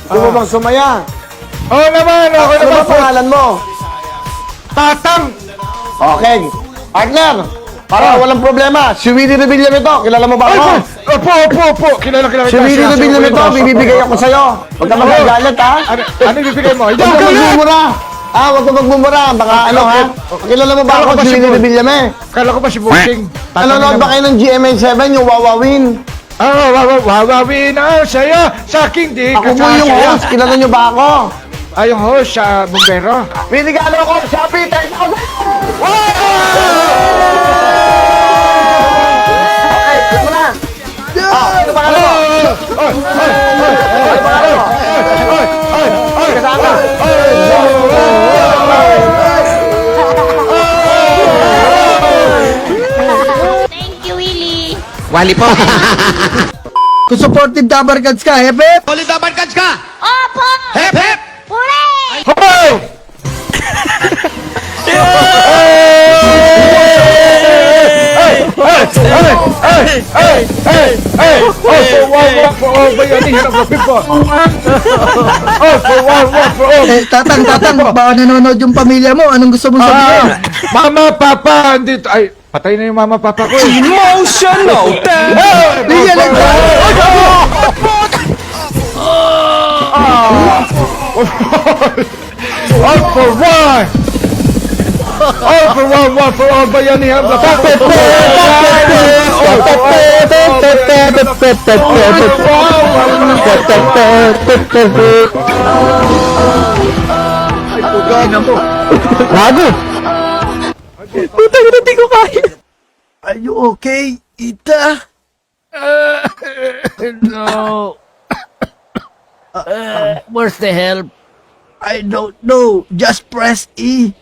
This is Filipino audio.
Gusto mo bang sumaya? Oo naman, ako Ano naman ba po. pangalan mo? Tatang! Okay. Partner, para walang problema, si Willie Revilla ito. Kilala mo ba Ay, ako? opo. Kilala Si Willie Revilla ito, bibigay ako sa'yo. Huwag ka magagalit, ha? Ano ibibigay mo? Hindi Huwag ako ka galit! magmumura. Huwag ka magmumura. Baka ano, ha? Kilala mo ba Kala ako, ko ba si si Willie Boy? Revilla, me? Kala ko ba si Bossing? Nanonood ba kayo ng GMA7, yung Wawawin? Wawawin na sa'yo sa aking di Ako po yung host. Kilala nyo ba ako? Ay, yung host sa Bumbero. Binigalo ako, Shopee, 10,000! Okay, alam mo na. Ano pangalan mo? Ano pangalan mo? Kasama. Thank you, Willie. Wali po. Kung supportive Dabarkads ka, hep. Opo! Hep, hep! Hooray! Hoy! Tatang, baka nanonood yung pamilya mo. Anong gusto mong sabihin? Mama, Papa, andito. Ay, patay na yung Mama, Papa ko. Emotional Linya lang ka! All for one! All for one for all bayanihan. Gago! Puta ka na, di ko kaya. Are you okay, Ita? No. Where's the help? I don't know. Just press E.